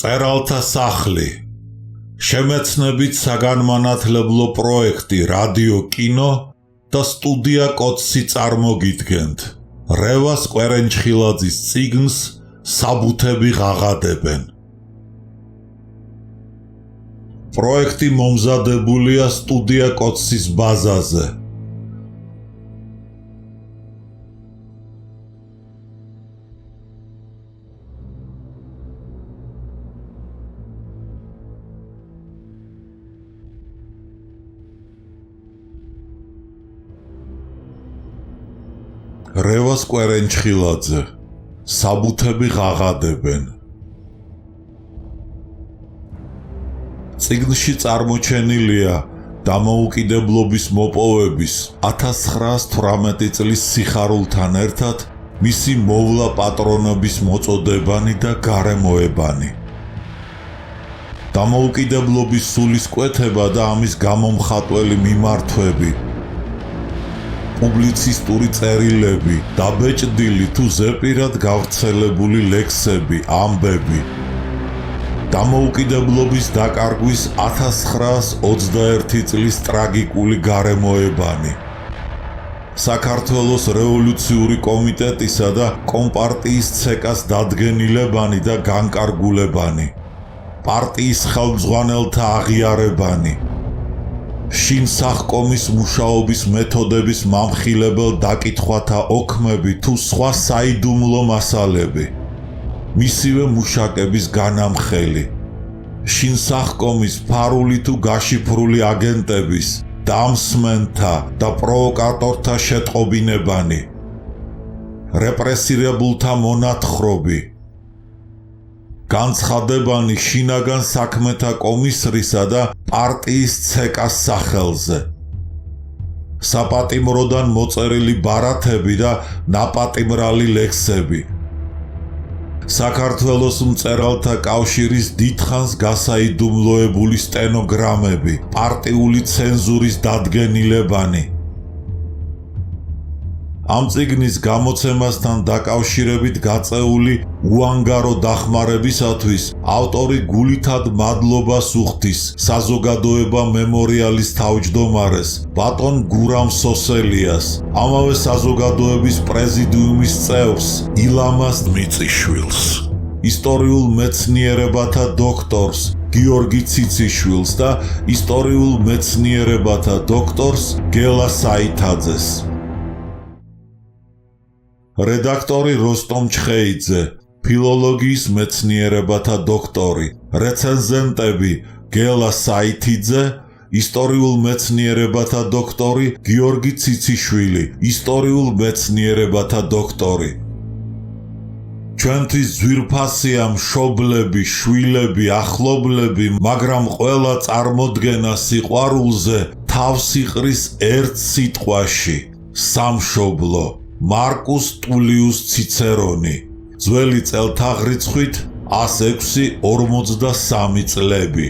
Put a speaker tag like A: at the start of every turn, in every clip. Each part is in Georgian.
A: მწერალთა სახლი. შემეცნებით საგანმანათლებლო პროექტი რადიო კინო და სტუდია კოცსი წარმოგიდგენთ. რევას კვერენჩხილაძის წიგნს საბუთები ღაღადებენ. პროექტი მომზადებულია სტუდია კოცსის ბაზაზე. რევას კვერენჩხილაძე, საბუთები ღაღადებენ. წიგნში წარმოჩენილია დამოუკიდებლობის მოპოვების 1918 წლის სიხარულთან ერთად მისი მოვლა პატრონობის მოწოდებანი და გარემოებანი. დამოუკიდებლობის სულისკვეთება და ამის გამომხატველი მიმართვები, პუბლიცისტური წერილები, დაბეჭდილი თუ ზეპირად გავრცელებული ლექსები, ამბები. დამოუკიდებლობის დაკარგვის 1921 წლის ტრაგიკული გარემოებანი. საქართველოს რევოლუციური კომიტეტისა და კომპარტიის ცეკას დადგენილებანი და განკარგულებანი. პარტიის ხელმძღვანელთა აღიარებანი. შინ სახკომის მუშაობის მეთოდების მამხილებელ დაკითხვათა ოქმები თუ სხვა საიდუმლო მასალები. მისივე მუშაკების განამხელი. შინ სახკომის ფარული თუ გაშიფრული აგენტების, დამსმენთა და პროვოკატორთა შეტყობინებანი. რეპრესირებულთა მონათხრობი. განცხადებანი შინაგან საქმეთა კომისრისა და პარტიის ცეკას სახელზე. საპატიმროდან მოწერილი ბარათები და ნაპატიმრალი ლექსები. საქართველოს მწერალთა კავშირის დიდხანს გასაიდუმლოებული სტენოგრამები, პარტიული ცენზურის დადგენილებანი. ამ წიგნის გამოცემასთან დაკავშირებით გაწეული უანგარო დახმარებისათვის ავტორი გულითად მადლობას უხდის საზოგადოება მემორიალის თავმჯდომარეს ბატონ გურამ სოსელიას, ამავე საზოგადოების პრეზიდიუმის წევრს ილამაზ მიწიშვილს, ისტორიულ მეცნიერებათა დოქტორს გიორგი ციციშვილს და ისტორიულ მეცნიერებათა დოქტორს გელა საითაძეს. რედაქტორი როსტომ ჩხეიძე, ფილოლოგიის მეცნიერებათა დოქტორი, რეცენზენტები გელა საითიძე, ისტორიულ მეცნიერებათა დოქტორი გიორგი ციციშვილი, ისტორიულ მეცნიერებათა დოქტორი. ჩვენთვის ძვირფასია მშობლები, შვილები, ახლობლები, მაგრამ ყველა წარმოდგენა სიყვარულზე თავს იყრის ერთ სიტყვაში: სამშობლო. მარკუს ტულიუს ციცერონი, ძველი წელთაღრიცხვით 106-43 წლები.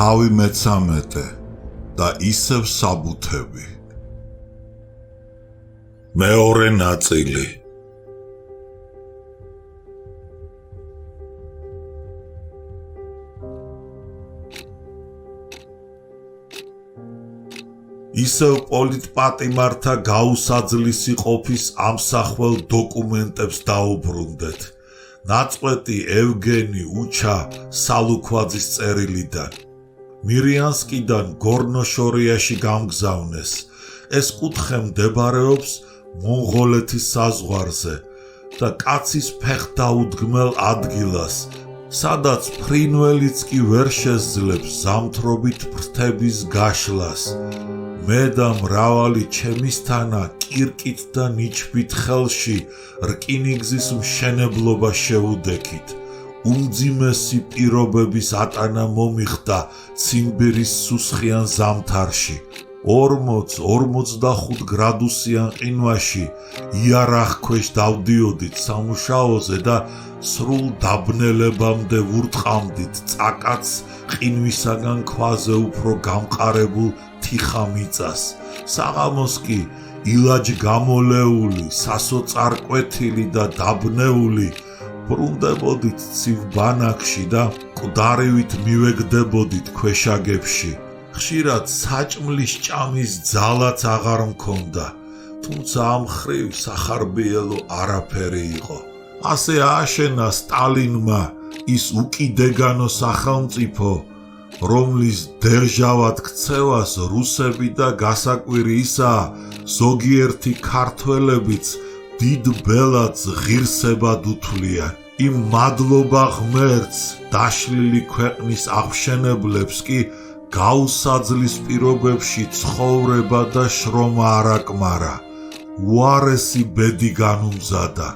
A: თავი მე-13 და ისევ საბუთები. მეორე ნაწილი. ისევ პოლიტპატიმართა გაუსაძლისი ყოფის ამსახველ დოკუმენტებს დაუბრუნდეთ. ნაწყვეტი ევგენი უჩა სალუქვაძის წერილიდან. მირიანსკიდან გორნოშორიაში გამგზავნეს. ეს კუთხე მდებარეობს მონღოლეთის საზღვარზე და კაცის ფეხდაუდგმელ ადგილას, სადაც ფრინველიც კი ვერ შესძლებს ზამთრობით ფრთების გაშლას. მე და მრავალი ჩემისთანა კირკით და ნიჩბით ხელში რკინიგზის მშენებლობა შევუდექით. უმძიმესი პირობების ატანა მომიხდა ციმბირის სუსხიან ზამთარში. 40-45 გრადუსიან ყინვაში იარაღ ქვეშ დავდიოდით სამუშაოზე და სრულ დაბნელებამდე ვურტყამდით წაკაც ყინვისაგან ქვაზე უფრო გამყარებულ თიხამიწას. საღამოს კი ილაჯ გამოლეული, სასოწარკვეთილი და დაბნეული ბრუნდებოდით ცივ ბანაკში და მკვდარივით მივეგდებოდით ქვეშაგებში. ხშირად საჭმლის ჭამის ძალაც აღარ მქონდა, თუმცა ამ ხრივ სახარბიელო არაფერი იყო. ასე ააშენა სტალინმა ის უკიდეგანო სახელმწიფო, რომლის დერჟავად ქცევას რუსები და გასაკვირი ისაა, ზოგიერთი ქართველებიც დიდ ბელადს ღირსებად უთვლიან. იმ მადლობა ღმერთს დაშლილი ქვეყნის აღმშენებლებს კი გაუსაძლის პირობებში ცხოვრება და შრომა არ აკმარა. უარესი ბედი განუმზადა.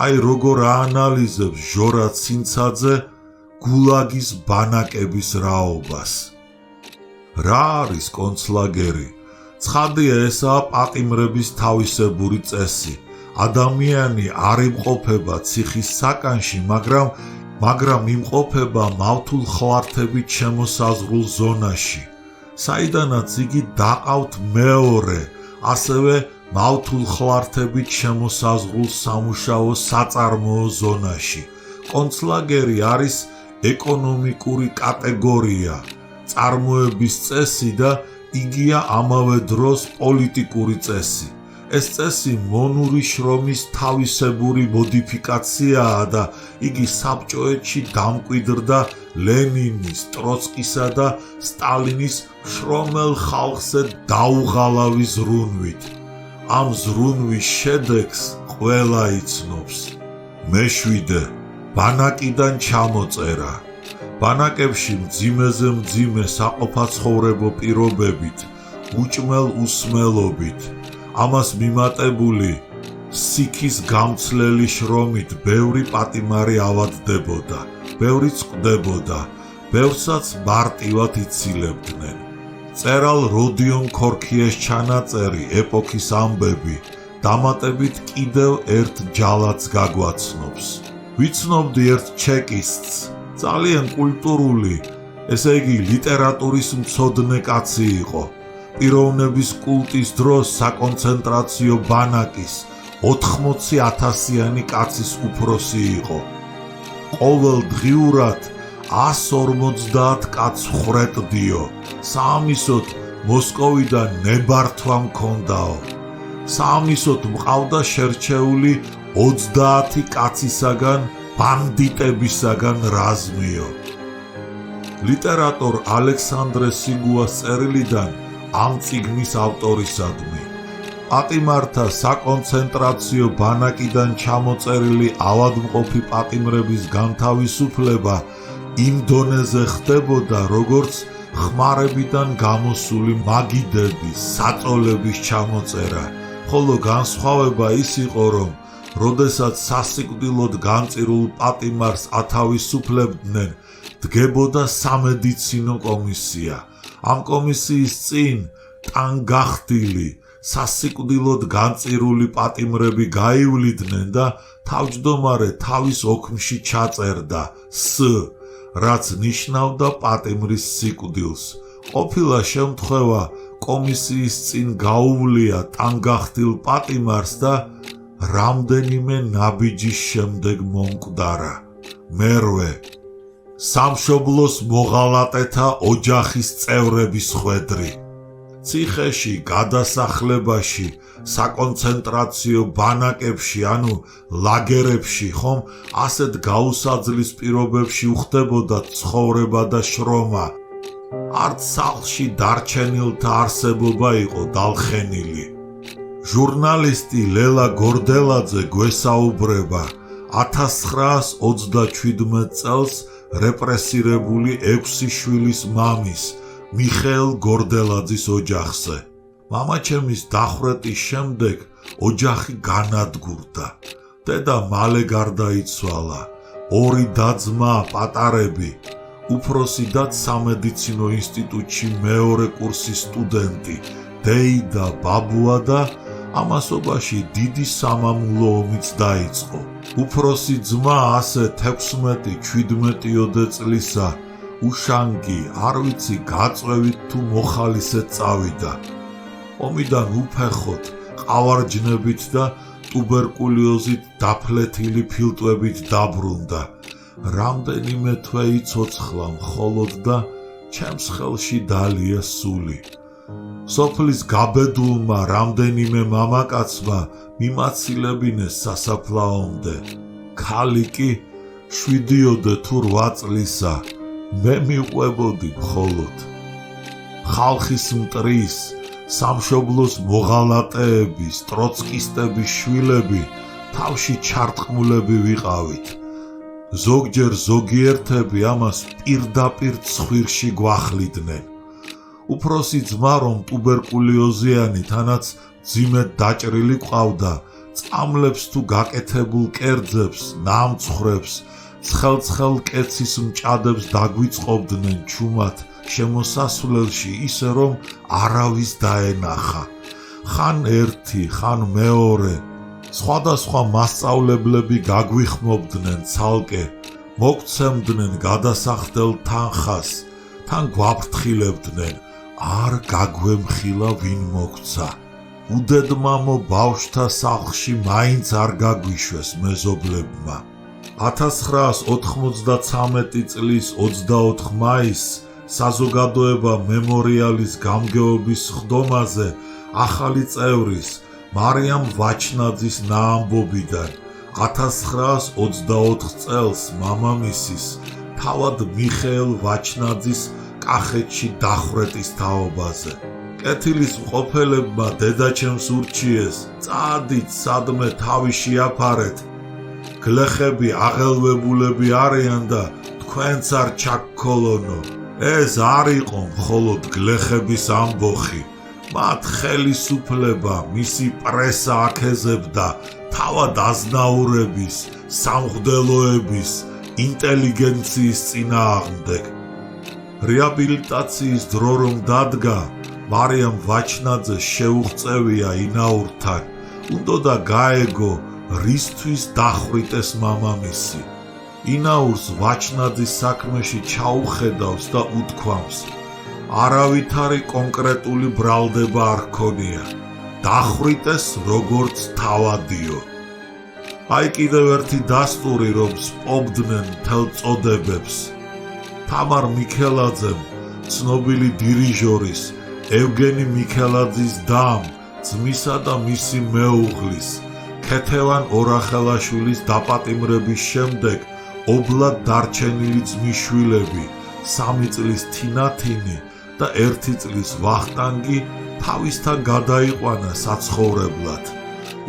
A: აი როგორ აანალიზებს ჟორა ცინცაძე გულაგის ბანაკების რაობას. რა არის კონცლაგერი? ცხადია, ესაა პატიმრების თავისებური წესი. ადამიანი არ იმყოფება ციხის საკანში, მაგრამ იმყოფება მავთულ ხვართებით შემოსაზღვრულ ზონაში, საიდანაც იგი დაყავთ მეორე, ასევე მავთულ ხვართებით შემოსაზღვრულ სამუშაო საწარმოო ზონაში. კონცლაგერი არის ეკონომიკური კატეგორია, წარმოების წესი და იგია ამავე დროს პოლიტიკური წესი. ეს წესი მონური შრომის თავისებური მოდიფიკაციაა და იგი საბჭოეთში დამკვიდრდა ლენინის, ტროცკისა და სტალინის შრომელ ხალხზე დაუღალავი ზრუნვით. ამ ზრუნვის შედეგს ყველა იცნობს. მე-7 ბანაკიდან ჩამოწერა. ბანაკებში მძიმეზე მძიმე საყოფაცხოვრებო პირობებით, უჭმელ უსმელობით, ამას მიმატებული სიქის გამცლელი შრომით ბევრი პატიმარი ავადდებოდა, ბევრიც ყდებოდა, ბევრსაც მარტივად იცილებდნენ. წერალ როდიონ ქორქიეს ჩანაწერი ეპოქის ამბები დამატებით კიდევ ერთ ჯალათს გაგვაცნობს. ვიცნობდი ერთ ჩეკისტს, ძალიან კულტურული, ესე იგი ლიტერატურის მცოდნე კაცი იყო. პიროვნების კულტის დროს საკონცენტრაციო ბანაკის 80,000-იანი კაცის უფროსი იყო. ყოველდღიურად 150 კაცს ხრეტდიო. საამისოდ მოსკოვიდან ნებართვა მქონდაო. საამისოდ მყავდა შერჩეული 30 კაცისაგან ბანდიტებისაგან რაზმიო. ლიტერატორ ალექსანდრე სიგუას წერილიდან ამ წიგნის ავტორისადმი. პატიმართა საკონცენტრაციო ბანაკიდან ჩამოწერილი ავადმყოფი პატიმრების განთავისუფლება იმ დონეზე ხდებოდა, როგორც ხმარებიდან გამოსული მაგიდების, საწოლების ჩამოწერა, ხოლო განსხვავება ის იყო, რომ როდესაც სასიკვდილოდ განწირულ პატიმარს ათავისუფლებდნენ, დგებოდა სამედიცინო კომისია. ამ კომისიის წინ ტანგახტილი სასიკვდილოდ განწირული პატიმრები გაივლიდნენ და თავმჯდომარე თავის ოქმში ჩაწერდა რაც ნიშნავდა პატიმრის სიკვდილს. ყოფილა შემთხვევა კომისიის წინ გაუვლია ტანგახტილ პატიმარს და რამდენიმე ნაბიჯის შემდეგ მომკვდარა. მერვე სამშობლოს მოღალატეთა ოჯახის წევრების ხვედრი. ციხეში, გადასახლებაში, საკონცენტრაციო ბანაკებში, ანუ ლაგერებში, ხომ ასეთ გაუსაძლის პირობებში უხდებოდა ცხოვრება და შრომა. არც სახლში დარჩენილთა არსებობა იყო დალხენილი. ჟურნალისტი ლელა გორდელაძე გვესაუბრება 1937 წელს რეპრესირებული 6 შვილის მამის მიხეილ გორდელაძის ოჯახზე. მამაჩემის დახვრეტის შემდეგ ოჯახი განადგურდა. დედა მალე გარდაიცვალა. 2 და-ძმა პატარები, უფროსი და სამედიცინო ინსტიტუტში მეორე კურსის სტუდენტი, დეიდა, ბაბუა და ამასობაში დიდი სამამულო ომიც დაიწყო. უფროსი ძმა ასე 16-17 წლისა უშანგი, არ ვიცი გაწვევით თუ მოხალისედ წავიდა. ომიდან უფეხოთ, ყავარჯნებით და ტუბერკულიოზით დაფლეთილი ფილტვებით დაბრუნდა. რამდენიმე თვე იცოცხლა მხოლოდ და ჩემს ხელში დალია სული. სოფლის გაბედულმა რამდენიმე მამაკაცმა მიმაცილებინეს სასაფლაომდე. ქალი კი 7 თუ 8 წლისა. მე მიყვებოდი მხოლოდ. ხალხის მტრის, სამშობლოს მოღალატეების, ტროცკისტების შვილები თავში ჩარტყმულები ვიყავით. ზოგჯერ ზოგიერთები ამას პირდაპირ ცხვირში გვახლიდნენ. უფროსი ძმა რომ ტუბერკულიოზიანი, თანაც ძიმედ დაჭრილი ყავდა, წამლებს თუ გაკეთებულ კერძებს, ნამცხრებს, ცხელ კეცის მჭადებს დაგვიწყობდნენ ჩუმად შემოსასვლელში, ისე რომ არავის დაენახა. ხან ერთი, ხან მეორე, სხვადასხვა მასწავლებლები გაგვიხმობდნენ ცალკე, მოგცემდნენ გადასახდელ თანხას, თან გვაფრთხილებდნენ, არ გაგვემხილა ვინ მოგცა. უდედმამო ბავშვთა სახლში მაინც არ გაგვიშვეს მეზობლებმა. 1993 წლის 24 მაისს საზოგადოება მემორიალის გამგეობის ხდომაზე ახალი წევრის მარიამ ვაჩნაძის ნაამბობიდან 1924 წელს მამამისის თავად მიხეილ ვაჩნაძის კახეთში დახვრეტის თაობაზე. კეთილის მყოფელებმა დედაჩემს ურჩიეს, წადით სადმე თავი შეაფარეთ. გლეხები აღელვებულები არიან და თქვენც არ ჩაგქოლონო. ეს არ იყო მხოლოდ გლეხების ამბოხი. მათ ხელისუფლება, მისი პრესა აქეზებდა თავად აზნაურების, სამღვდელოების, ინტელიგენციის წინააღმდეგ. რეაბილიტაციის დრო რომ დადგა, მარიამ ვაჩნაძეს შეუღწევია ინაურთან, უნდოდა გაეგო რისთვის დახვრიტეს მამამისი. ინაურს ვაჩნაძის საქმეში ჩაუხედავს და უთქვამს, არავითარი კონკრეტული ბრალდება არ ჰქონია, დახვრიტეს როგორც თავადიო. აი კიდევ ერთი დასტური რომ სპობდნენ მთელ წოდებებს. თამარ მიქელაძემ, ცნობილი დირიჟორის, ევგენი მიქელაძის დამ, ძმისა და მისი მეუღლის, ქეთევან ორახელაშვილის დაპატიმრების შემდეგ ობლად დარჩენილი ძმისშვილები, 3 წლის თინათინი და 1 წლის ვახტანგი თავისთან გადაიყვანა საცხოვრებლად.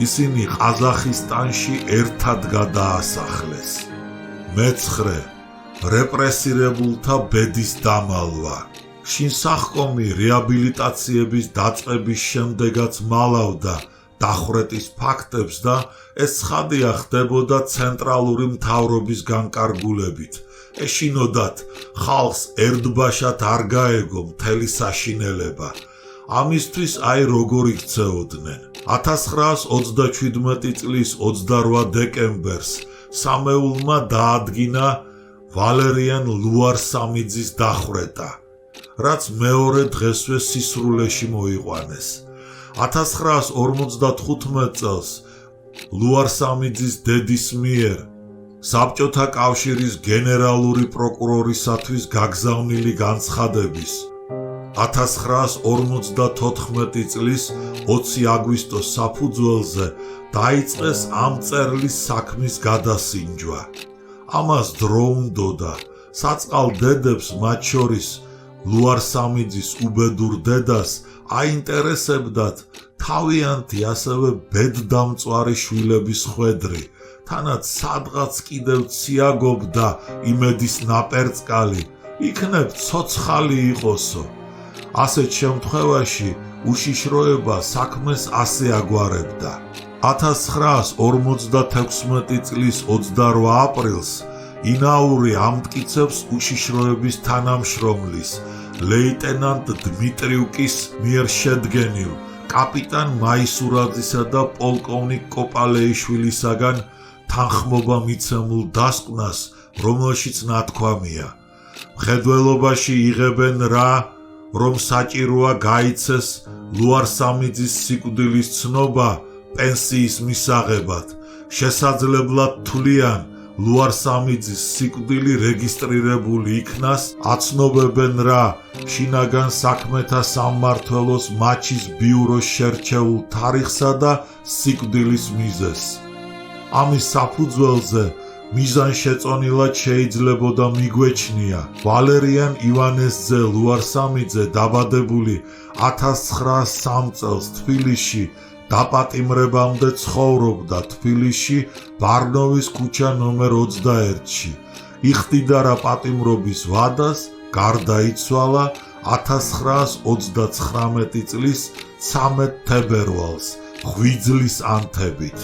A: ისინი ყაზახისტანში ერთად გადაასახლეს. მეცხრე რეპრესირებულთა ბედის დამალვა. შინსახკომი რეაბილიტაციების დაწყების შემდეგაც მალავდა დახვრეტის ფაქტებს და ეს ცხადია ხდებოდა ცენტრალური მთავრობის განკარგულებით. ეშინოდათ ხალხს ერთბაშად არ გაეგო მთელი საშინელება. ამისთვის აი როგორ იქცეოდნენ. 1937 წლის 28 დეკემბერს სამეულმა დაადგინა ვალერიან ლუარსამიძის დახვრეტა, რაც მეორე დღესვე სისრულეში მოიყვანეს. 1955 წელს ლუარსამიძის დედის მიერ საბჭოთა კავშირის გენერალური პროკურორისათვის გაგზავნილი განცხადების 1954 წლის 20 აგვისტოს საფუძველზე დაიწყეს ამ წერლის საქმის გადასინჯვა. ამას დრო უნდოდა საწყალ დედებს, მათ შორის ლუარსამიძის უბედურ დედას აინტერესებდათ თავიანთი ასევე ბედდამწვარი შვილების ხვედრი, თანაც სადღაც კიდევ ციაგობდა იმედის ნაპერწკალი, იქნებ ცოცხალი იყოსო. ასეთ შემთხვევაში უშიშროება საქმეს ასე აგვარებდა. 1956 წლის 28 აპრილს ინაური ამტკიცებს უშიშროების თანამშრომლის ლეიტენანტ დმიტრიუკის მიერ შედგენილ კაპიტან მაისურაძისა და პოლკოვნიკ კოპალეიშვილისაგან თანხმობა მიცემულ დასკვნას, რომელშიც ნათქვამია: მხედველობაში იღებენ რა, რომ საჭიროა გაიცეს ლუარსამიძის სიკვდილის ცნობა პენსიის მისაღებად, შესაძლებლად თვლიან ლუარსამიძის სიკვდილი რეგისტრირებული იქნას, აცნობებენ რა შინაგან საქმეთა სამმართველოს მაჩის ბიუროს შერჩეულ თარიღსა და სიკვდილის მიზეზს. ამის საფუძველზე მიზანშეწონილად შეიძლებოდა მიგვეჩნია ვალერიან ივანესძე ლუარსამიძე დაბადებული 1903 წელს თბილისში დაპატიმრებამდე ცხოვრობდა თბილისში ბარნოვის ქუჩა ნომერ 21-ში. იხდიდა რა პატიმრობის ვადას, გარდაიცვალა 1939 წლის 13 თებერვალს ღვიძლის ანთებით.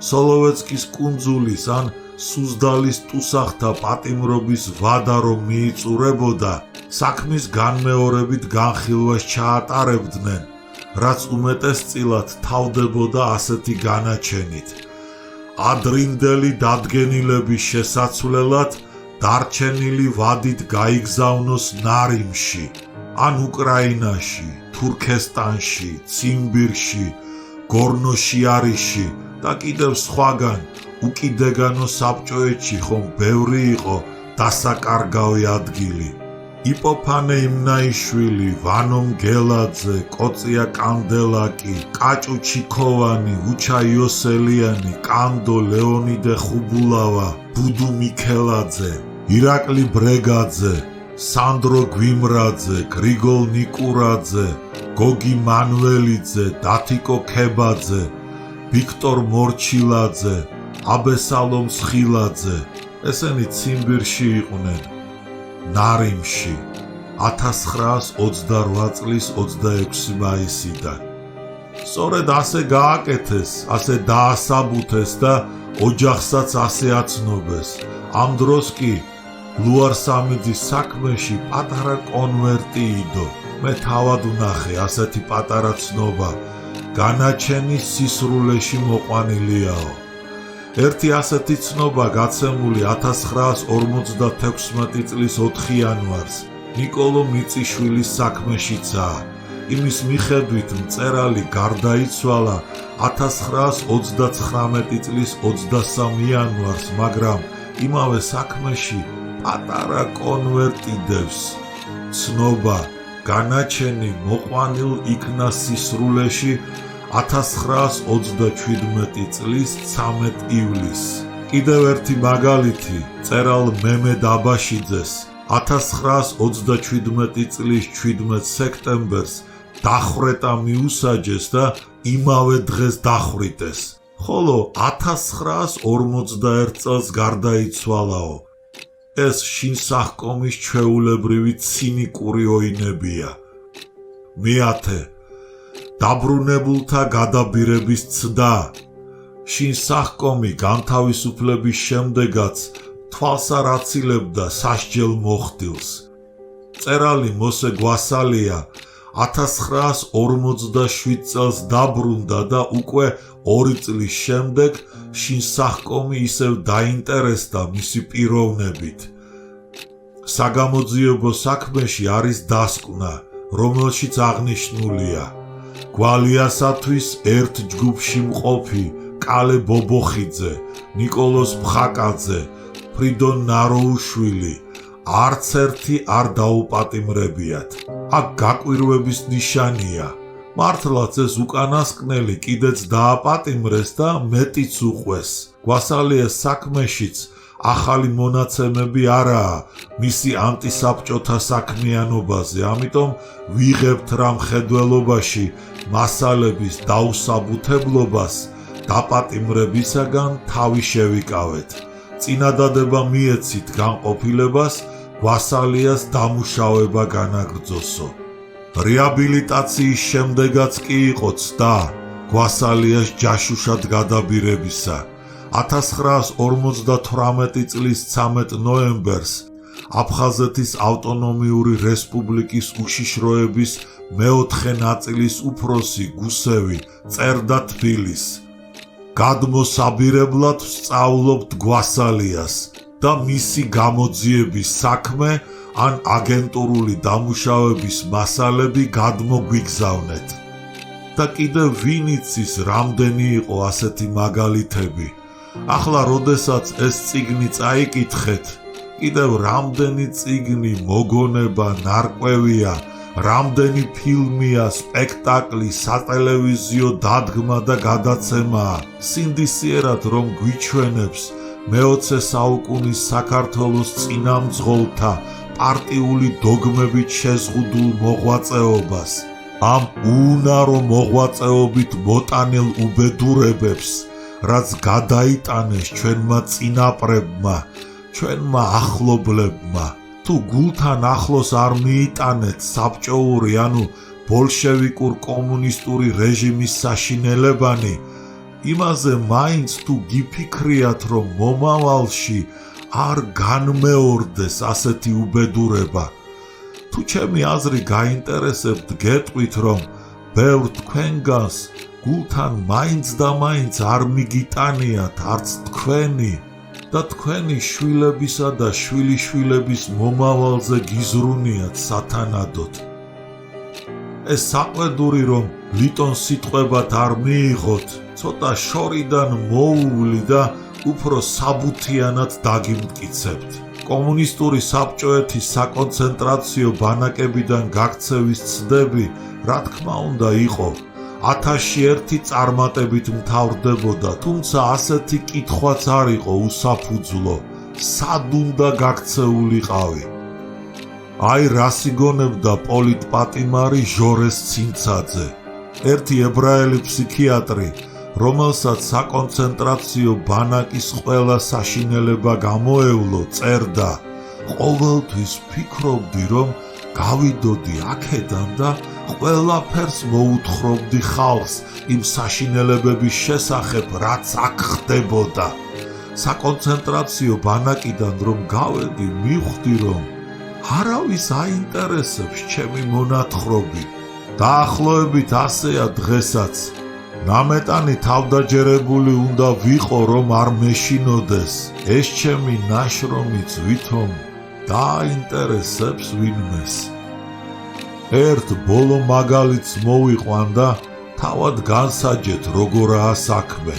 A: სოლოვეცკის კუნძულის ან სუზდალის ტუსახთა პატიმრობის ვადა რომ მიიწურებოდა, საქმის განმეორებით განხილვას ჩაატარებდნენ, რაც უმეტესწილად თავდებოდა ასეთი განაჩენით: ადრინდელი დადგენილების შესაცვლელად დარჩენილი ვადით გაიგზავნოს ნარიმში, ან უკრაინაში, თურქესტანში, ციმბირში, გორნოშიარიში და კიდევ სხვაგან უკიდეგანო საბჭოეთში ხომ ბევრი იყო დასაკარგავი ადგილი. იპოფანე იმნაიშვილი, ვანო მგელაძე, კოწია კანდელაკი, კაჭუ ჩიქოვანი, უჩა იოსელიანი, კანდო ლეონიდე ხუბულავა, ბუდუ მიქელაძე, ირაკლი ბრეგაძე, სანდრო გვიმრაძე, გრიგოლ ნიკურაძე, გოგი მანველიძე, დათიკო ქებაძე, ვიქტორ მორჩილაძე, აბესალომ სხილაძე, ესენი ციმბირში იყვნენ. ნარიმში 1928 წლის 26 მაისიდან. სწორედ ასე გააკეთეს, ასე დაასაბუთეს და ოჯახსაც ასე აცნობეს. ამ დროს კი ლუარსამიძის საქმეში პატარა კონვერტი იდო. მე თავად ვნახე ასეთი პატარა ცნობა, განაჩენი სისრულეში მოყვანილიაო. ერთი ასეთი ცნობა გაცემული 1956 წლის 4 იანვარს ნიკოლო მიწიშვილის საქმეშიცაა. იმის მიხედვით მწერალი გარდაიცვალა 1939 წლის 23 იანვარს, მაგრამ იმავე საქმეში პატარა კონვერტი დევს. ცნობა, განაჩენი მოყვანილ იქნა სისრულეში 1927 წლის 13 ივლისს. კიდევ ერთი მაგალითი მწერალ მემედ აბაშიძეს 1927 წლის 17 სექტემბერს დახვრეტა მიუსაჯეს და იმავე დღეს დახვრიტეს, ხოლო 1941 წელს გარდაიცვალაო. ეს შინსახკომის ჩვეულებრივი ცინიკური ოინებია. მეათე, დაბრუნებულთა გადაბირების ცდა. შინსახკომი განთავისუფლების შემდეგაც თვალს არ აცილებდა სასჯელ მოხდილს. მწერალი მოსე გვასალია 1947 წელს დაბრუნდა და უკვე 2 წლის შემდეგ შინსახკომი ისევ დაინტერესდა მისი პიროვნებით. საგამოძიებო საქმეში არის დასკვნა, რომელშიც აღნიშნულია გვალიასათვის ერთ ჯგუფში მყოფი კალე ბობოხიძე, ნიკოლოზ ფხაკაძე, ფრიდონ ნაროუშვილი არც ერთი არ დაუპატიმრებიათ. აქ გაკვირვების ნიშანია. მართლაც ეს უკანასკნელი კიდეც დააპატიმრეს და მეტიც უყვეს. გვასალიას საქმეშიც ახალი მონაცემები არაა მისი ანტისაბჭოთა საქმიანობაზე, ამიტომ ვიღებთ რა მხედველობაში მასალების დაუსაბუთებლობას დაპატიმრებისაგან თავი შევიკავეთ. წინადადება მიეცით განყოფილებას გვასალიას დამუშავება განაგრძოსო. რეაბილიტაციის შემდეგაც კი იყო ცდა გვასალიას ჯაშუშად გადაბირებისა. 1958 წლის 13 ნოემბერს აფხაზეთის ავტონომიური რესპუბლიკის უშიშროების მეოთხე ნაწილის უფროსი გუსევი წერდა თბილისს. გადმოსაბირებლად ვსწავლობთ გვასალიას და მისი გამოძიების საქმე ან აგენტურული დამუშავების მასალები გადმოგვიგზავნეთ. და კიდევ ვინ იცის რამდენი იყო ასეთი მაგალითები. ახლა როდესაც ეს წიგნი წაიკითხეთ, კიდევ რამდენი წიგნი, მოგონება, ნარკვევია, რამდენი ფილმია, სპექტაკლი, სატელევიზიო დადგმა და გადაცემაა. სინდისიერად რომ გვიჩვენებს მე-20 საუკუნის საქართველოს წინამძღოლთა პარტიული დოგმებით შეზღუდულ მოღვაწეობას. ამ უუნარო მოღვაწეობით მოტანილ უბედურებებს, რაც გადაიტანეს ჩვენმა წინაპრებმა, ჩვენმა ახლობლებმა. თუ გულთან ახლოს არ მიიტანეთ საბჭოური, ანუ ბოლშევიკურ კომუნისტური რეჟიმის საშინელებანი, იმაზე მაინც თუ გიფიქრიათ, რომ მომავალში არ განმეორდეს ასეთი უბედურება. თუ ჩემი აზრი გაინტერესებთ, გეტყვით, რომ ბევრ თქვენგანს გულთან მაინც და მაინც არ მიგიტანიათ არც თქვენი და თქვენი შვილებისა და შვილიშვილების მომავალზე გიზრუნიათ სათანადოდ. ეს საყვედური რომ ლიტონ სიტყვებად არ მიიღოთ, ცოტა შორიდან მოუვლი და უფრო საბუთიანად დაგიმტკიცებთ. კომუნისტური საბჭოეთის საკონცენტრაციო ბანაკებიდან გაქცევის ცდები, რა თქმა უნდა, იყო. 1001 წარმატებით მთავრდებოდა, თუმცა ასეთი კითხვაც არ იყო უსაფუძვლო. სად უნდა გაქცეულიყავი? აი რას იგონებდა პოლიტპატიმარი ჟორეს ცინცაძე, ერთი ებრაელი ფსიქიატრი, რომელსაც საკონცენტრაციო ბანაკის ყველა საშინელება გამოევლო, წერდა: ყოველთვის ფიქრობდი, რომ გავიდოდი აქედან და ყველაფერს მოუთხრობდი ხალხს იმ საშინელებების შესახებ, რაც აქ ხდებოდა. საკონცენტრაციო ბანაკიდან რომ გავედი, მივხვდი, რომ არავის აინტერესებს ჩემი მონათხრობი. დაახლოებით ასეა დღესაც. ნამეტანი თავდაჯერებული უნდა ვიყო, რომ არ მეშინოდეს. ეს ჩემი ნაშრომიც ვითომ დააინტერესებს ვინმეს. ერთ ბოლო მაგალითს მოვიყვან და თავად განსაჯეთ როგორაა საქმე.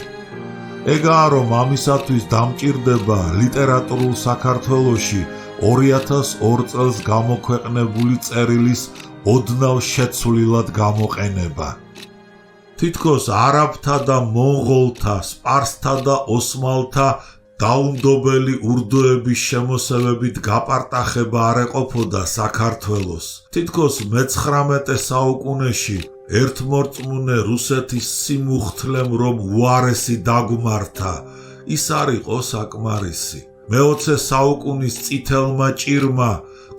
A: ეგაა რომ ამისათვის დამჭირდება ლიტერატურულ საქართველოში 2002 წელს გამოქვეყნებული წერილის ოდნავ შეცვლილად გამოყენება. თითქოს არაბთა და მონღოლთა, სპარსთა და ოსმალთა დაუნდობელი ურდოების შემოსევებით გაპარტახება არ ეყოფოდა საქართველოს. თითქოს მე-19 საუკუნეში ერთმორწმუნე რუსეთის სიმუხთლემ რომ უარესი დაგმართა, ის არ იყო საკმარისი. მე-20 საუკუნის წითელმა ჭირმა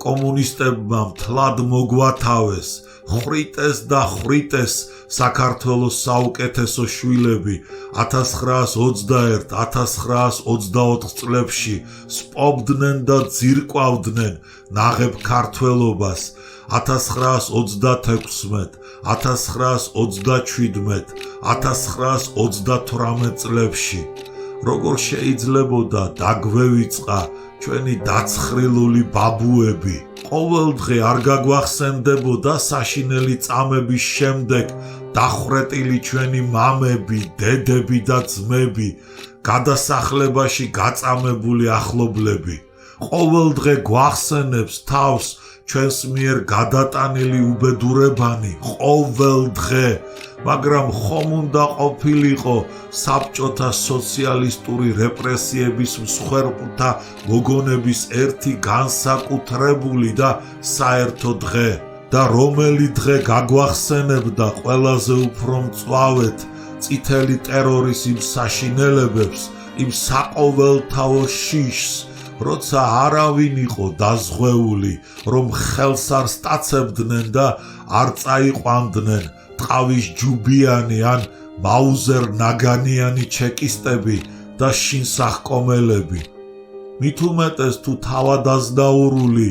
A: კომუნისტებმა მთლად მოგვათავეს, ხრიტეს და ხრიტეს საქართველოს საუკეთესო შვილები 1921-1924 წლებში სპობდნენ და ძირკვავდნენ ნაღებ ქართველობას 1936, 1937, 1938 წლებში. როგორ შეიძლებოდა დაგვევიწყა ჩვენი დაცხრილული ბაბუები. ყოველდღე არ გაგვახსენდებოდა საშინელი წამების შემდეგ დახვრეტილი ჩვენი მამები, დედები და ძმები, გადასახლებაში გაწამებული ახლობლები. ყოველდღე გვახსენებს თავს ჩვენს მიერ გადატანილი უბედურებანი, ყოველდღე, მაგრამ ხომ უნდა ყოფილიყო საბჭოთა სოციალისტური რეპრესიების მსხვერპლთა გოგონების ერთი განსაკუთრებული და საერთო დღე და რომელი დღე გაგვახსენებდა ყველაზე უფრო მწვავედ წითელი ტერორის იმ საშინელებებს, იმ საყოველთაო შიშს, როცა არავინ იყო დაზღვეული, რომ ხელს არ სტაცებდნენ და არ წაიყვანდნენ ტყავის ჯუბიანი ან მაუზერ ნაგანიანი ჩეკისტები და შინსახკომელები. მით უმეტეს თუ თავადაზნაურული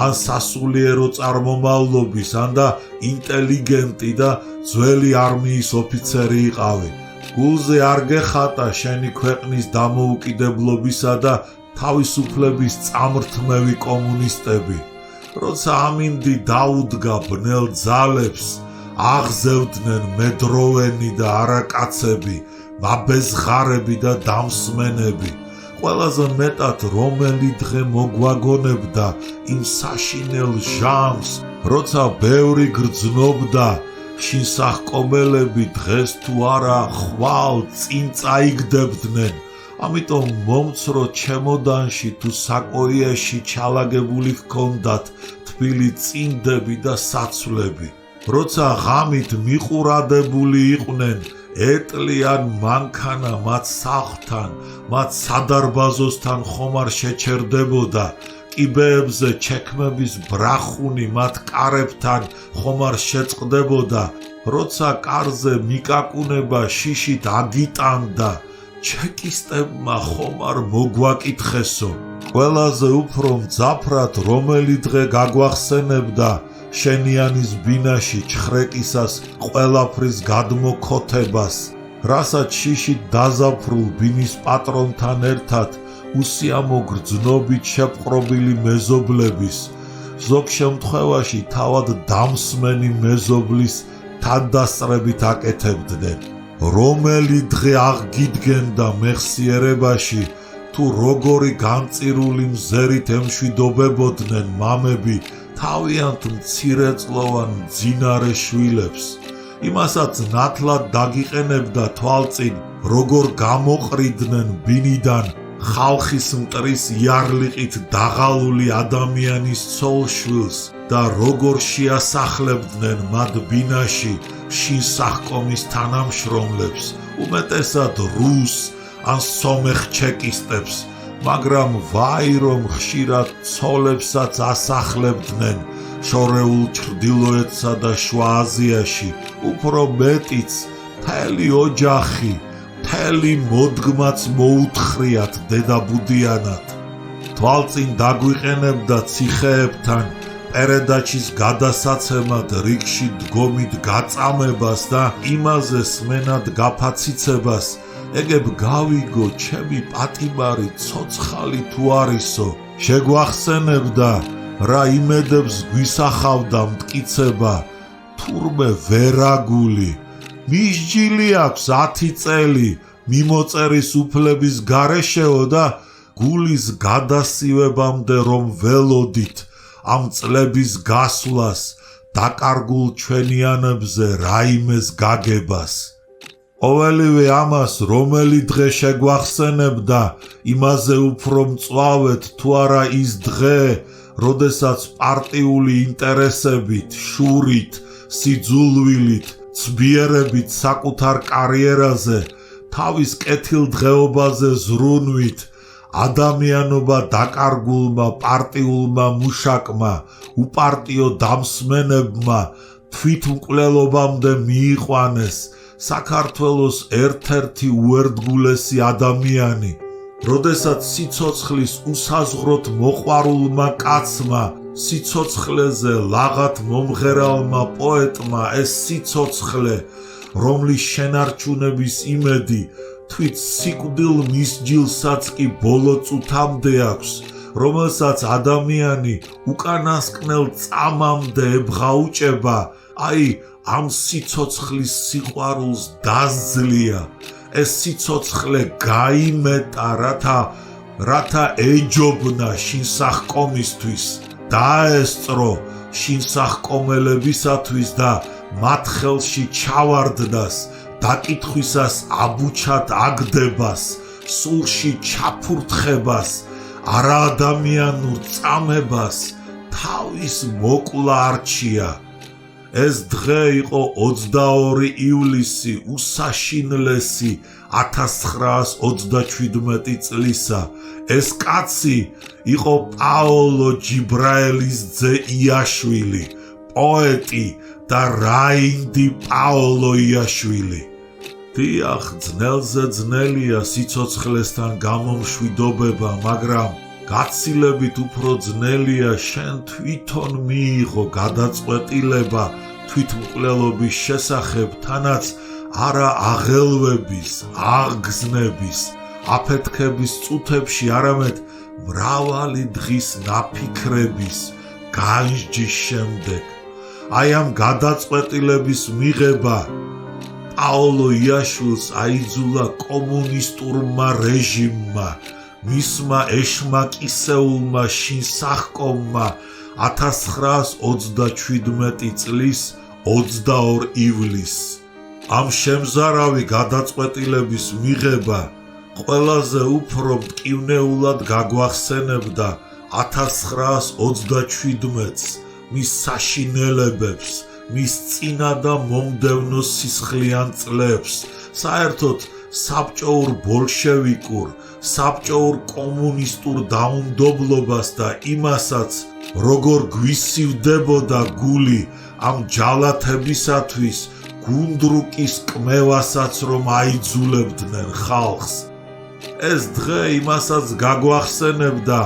A: ან სასულიერო წარმომავლობის ან და ინტელიგენტი და ძველი არმიის ოფიცერი იყავი. გულზე არ გეხატა შენი ქვეყნის დამოუკიდებლობისა და თავისუფლების წამრთმევი კომუნისტები. როცა ამინდი დაუდგა ბნელ ძალებს, აღზევდნენ მედროვენი და არაკაცები, მაბეზღარები და დამსმენები. ყველაზე მეტად რომელი დღე მოგვაგონებდა იმ საშინელ ჟამს, როცა ბევრი გრძნობდა შინსახკომელები დღეს თუ არა ხვალ წინ წაიგდებდნენ. ამიტომ მომცრო ჩემოდანში თუ საკოიაში ჩალაგებული ჰქონდათ თბილი წინდები და საცვლები. როცა ღამით მიყურადებული იყვნენ ეტლი ან მანქანა მათ სახლთან, მათ სადარბაზოსთან ხომ არ შეჩერდებოდა, კიბეებზე ჩექმების ბრახუნი მათ კარებთან ხომ არ შეწყდებოდა, როცა კარზე მიკაკუნება შიშით აგიტანდა, ჩეკისტებმა ხომ არ მოგვაკითხესო. ყველაზე უფრო მძაფრად რომელი დღე გაგვახსენებდა შენიანის ბინაში ჩხრეკისას ყველაფრის გადმოქოთებას, რასაც შიშით დაზაფრულ ბინის პატრონთან ერთად უსიამო გრძნობით შეპყრობილი მეზობლების, ზოგ შემთხვევაში თავად დამსმენი მეზობლის თანდასწრებით აკეთებდნენ. რომელი დღე აღგიდგენდა მეხსიერებაში, თუ როგორი განწირული მზერით ემშვიდობებოდნენ მამები თავიანთ მცირეწლოვან მძინარე შვილებს. იმასაც ნათლად დაგიყენებდა თვალწინ, როგორ გამოყრიდნენ ბინიდან ხალხის მტრის იარლიყით დაღალული ადამიანის ცოლ-შვილს და როგორ შეასახლებდნენ მათ ბინაში შინსახკომის თანამშრომლებს, უმეტესად რუს ან სომეხ ჩეკისტებს, მაგრამ ვაი რომ ხშირად ცოლებსაც ასახლებდნენ შორეულ ჩრდილოეთსა და შუა აზიაში, უფრო მეტიც მთელი ოჯახი, მთელი მოდგმაც მოუთხრიათ დედაბუდიანად. თვალწინ დაგვიყენებდა ციხეებთან პერედაჩის გადასაცემად რიგში დგომით გაწამებას და იმაზე სმენად გაფაციცებას, ეგებ გავიგო ჩემი პატიმარი ცოცხალი თუ არისო. შეგვახსენებდა რა იმედებს გვისახავდა მტკიცება, თურმე ვერაგული. მისჯილი აქვს 10 წელი მიმოწერის უფლების გარეშეო და გულის გადასივებამდე რომ ველოდით ამ წლების გასვლას დაკარგულ ჩვენიანებზე რაიმეს გაგებას. ყოველივე ამას რომელი დღე შეგვახსენებდა, იმაზე უფრო მწვავედ თუ არა ის დღე, როდესაც პარტიული ინტერესებით, შურით, სიძულვილით, ცბიერებით საკუთარ კარიერაზე, თავის კეთილდღეობაზე ზრუნვით, ადამიანობა დაკარგულმა პარტიულმა მუშაკმა, უპარტიო დამსმენებმა თვითმკვლელობამდე მიიყვანეს საქართველოს ერთ-ერთი უერთგულესი ადამიანი, როდესაც სიცოცხლის უსაზღროდ მოყვარულმა კაცმა, სიცოცხლეზე ლაღად მომღერალმა პოეტმა ეს სიცოცხლე, რომლის შენარჩუნების იმედი თვით სიკვდილ მისჯილსაც კი ბოლო წუთამდე აქვს, რომელსაც ადამიანი უკანასკნელ წამამდე ებღაუჭება, აი ამ სიცოცხლის სიყვარულს დასძლია. ეს სიცოცხლე გაიმეტა, რათა ეჯობნა შინსახკომისთვის, დაესწრო შინსახკომელებისათვის და მათ ხელში ჩავარდნას, დაკითხვისას აბუჩად აგდებას, სულში ჩაფურთხებას, არაადამიანურ წამებას თავის მოკლა არჩია. ეს დღე იყო 22 ივლისი უსაშინლესი 1927 წლისა. ეს კაცი იყო პაოლო ჯიბრაელის ძე იაშვილი, პოეტი და რაინდი პაოლო იაშვილი. დიახ, ძნელზე ძნელია სიცოცხლესთან გამომშვიდობება, მაგრამ გაცილებით უფრო ძნელია შენ თვითონ მიიღო გადაწყვეტილება თვითმკვლელობის შესახებ, თანაც არა აღელვების, აღგზნების, აფეთქების წუთებში, არამედ მრავალი დღის ნაფიქრების, განსჯის შემდეგ. აი ამ გადაწყვეტილების მიღება პაოლო იაშვილს აიძულა კომუნისტურმა რეჟიმმა, მისმა ეშმაკისეულმა შინსახკომმა 1927 წლის 22 ივლისს. ამ შემზარავი გადაწყვეტილების მიღება ყველაზე უფრო მტკივნეულად გაგვახსენებდა 1927-ს, მის საშინელებებს, მის წინა და მომდევნო სისხლიან წლებს, საერთოდ საბჭოურ ბოლშევიკურ, საბჭოურ კომუნისტურ დაუნდობლობას და იმასაც, როგორ გვისივდებოდა გული ამ ჯალათებისათვის, გუნდრუკის კმევასაც რომ აიძულებდნენ ხალხს. ეს დღე იმასაც გაგვახსენებდა,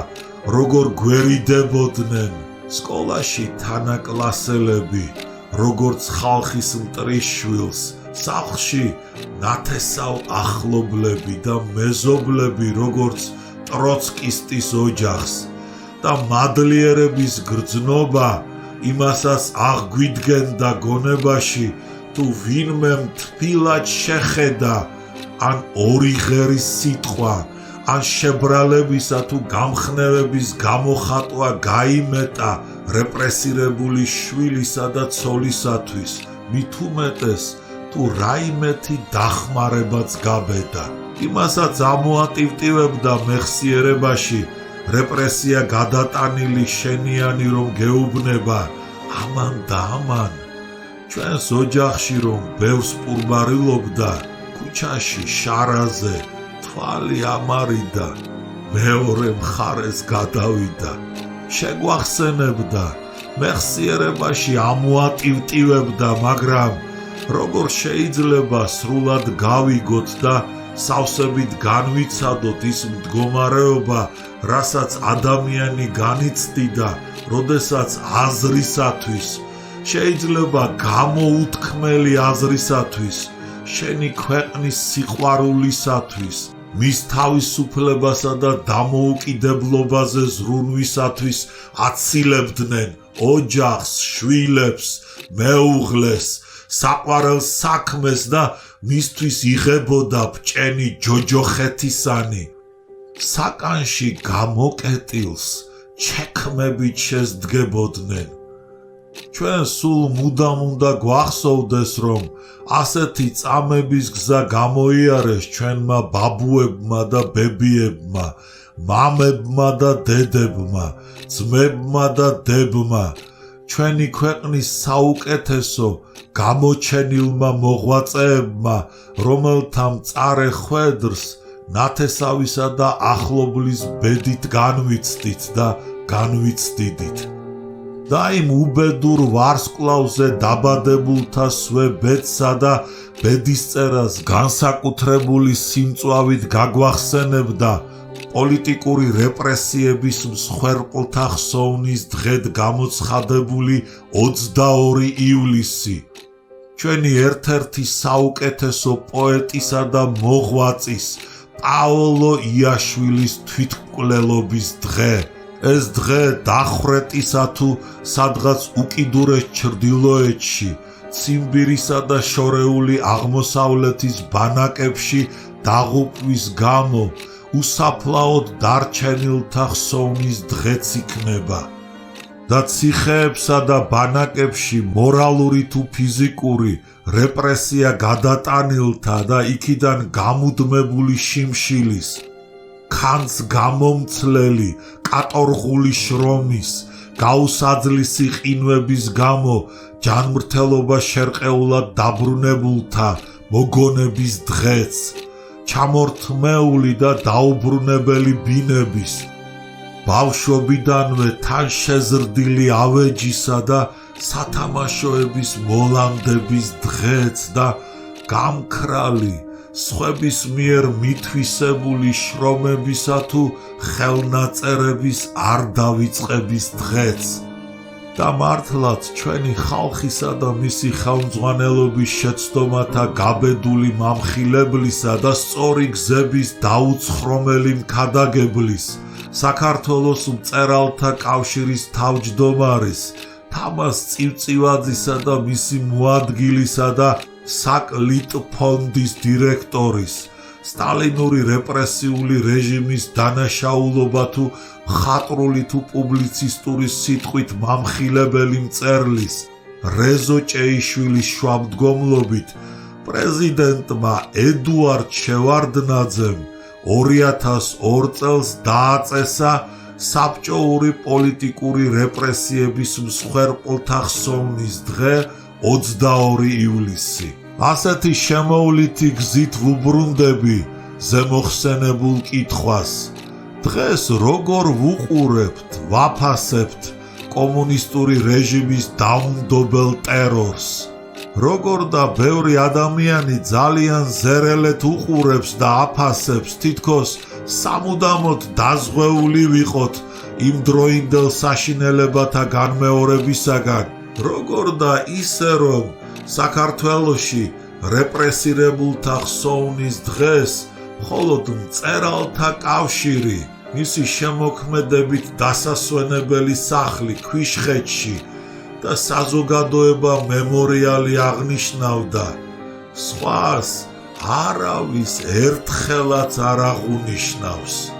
A: როგორ გვერიდებოდნენ სკოლაში თანაკლასელები, როგორც ხალხის მტრიშვილს, სახლში ნათესავ ახლობლები და მეზობლები, როგორც ტროცკისტის ოჯახს და მადლიერების გრძნობა იმასაც აღგვიდგენდა გონებაში, თუ ვინმე თბილად შეხედა, ან ორი ღერის სიტყვა, ან შებრალებისა თუ გამხნევების გამოხატვა გაიმეტა რეპრესირებული შვილისა და ცოლისათვის, მით უმეტეს თუ რაიმეთი დახმარებაც გაბედა. იმასაც ამოატივტივებდა მეხსიერებაში, რეპრესია გადატანილი შენიანი რომ გეუბნება, ამან და ამან. ჩვენს ოჯახში რომ ბევრს პურბარილობდა, ქუჩაში შარაზე თვალი ამარიდა, მეორე მხარეს გადავიდა. შეგვახსენებდა, მეხსიერებაში ამოატივტივებდა, მაგრამ როგორ შეიძლება სრულად გავიგოთ და სავსებით განვიცადოთ ის მდგომარეობა, რასაც ადამიანი განიცდიდა, როდესაც აზრისათვის, შეიძლება გამოუთქმელი აზრისათვის, შენი ქვეყნის სიყვარულისათვის, მის თავისუფლებასა და დამოუკიდებლობაზე ზრუნვისათვის აცილებდნენ ოჯახს, შვილებს, მეუღლეს, საყვარელ საქმეს და მისთვის იღებოდა ბჭენი ჯოჯოხეთისანი. საკანში გამოკეტილს ჩექმებით შესდგებოდნენ. ჩვენ სულ მუდამ უნდა გვახსოვდეს, რომ ასეთი წამების გზა გამოიარეს ჩვენმა ბაბუებმა და ბებიებმა, მამებმა და დედებმა, ძმებმა და დებმა, ჩვენი ქვეყნის საუკეთესო გამოჩენილმა მოღვაწეებმა, რომელთა მწარე ხვედრს ნათესავისა და ახლობლის ბედით განვიცდით და განვიცდიდით. და იმ უბედურ ვარსკვლავზე დაბადებულთა სვე ბედსა და ბედისწერას განსაკუთრებული სიმწვავით გაგვახსენებდა პოლიტიკური რეპრესიების მსხვერპლთა ხსოვნის დღედ გამოცხადებული 22 ივლისი. ჩვენი ერთ-ერთი საუკეთესო პოეტისა და მოღვაწის პაოლო იაშვილის თვითმკვლელობის დღე. ეს დღე დახვრეტისა თუ სადღაც უკიდურეს ჩრდილოეთში, ციმბირისა და შორეული აღმოსავლეთის ბანაკებში დაღუპვის გამო უსაფლაოდ დარჩენილთა ხსოვნის დღეც იქნება. და ციხეებსა და ბანაკებში მორალური თუ ფიზიკური რეპრესია გადატანილთა და იქიდან გამუდმებული შიმშილის, ქანს გამომცლელი კატორღული შრომის, გაუსაძლისი ყინვების გამო ჯანმრთელობა შერყეულად დაბრუნებულთა მოგონების დღეც, ჩამორთმეული და დაუბრუნებელი ბინების, ბავშვობიდანვე თან შეზრდილი ავეჯისა და სათამაშოების მოლამდების დღეც და გამქრალი სხვების მიერ მითვისებული შრომებისა თუ ხელნაწერების არ დავიწყების დღეც. და მართლაც ჩვენი ხალხისა და მისი ხელმძღვანელობის შეცდომათა გაბედული მამხილებლისა და სწორი გზების დაუცხრომელი მქადაგებლის, საქართველოს მწერალთა კავშირის თავმჯდომარის, თამაზ წივწივაძისა და მისი მოადგილისა და საკ-ლიტფონდის დირექტორის, სტალინური რეპრესიული რეჟიმის დანაშაულობა თუ მხატვრული თუ პუბლიცისტური სიტყვით მამხილებელი მწერლის რეზო ჭეიშვილის შუამდგომლობით პრეზიდენტმა ედუარდ შევარდნაძემ 2002 წელს დააწესა საბჭოური პოლიტიკური რეპრესიების მსხვერპლთა ხსოვნის დღე 22 ივლისი. ასეთი შემოვლითი გზით ვუბრუნდები ზემოხსენებულ კითხვას. დღეს როგორ ვუყურებთ, ვაფასებთ კომუნისტური რეჟიმის დაუნდობელ ტერორს? როგორ და ბევრი ადამიანი ძალიან ზერელეთ უყურებს და აფასებს, თითქოს სამუდამოდ დაზღვეული ვიყოთ იმ დროინდელ საშინელებათა განმეორებისაგან, როგორ და ისე რომ საქართველოში რეპრესირებულთა ხსოვნის დღეს მხოლოდ მწერალთა კავშირი მისი შემოქმედებით დასასვენებელი სახლი ქვიშხეთში და საზოგადოება მემორიალი აღნიშნავდა, სხვას არავის ერთხელაც არ აღუნიშნავს.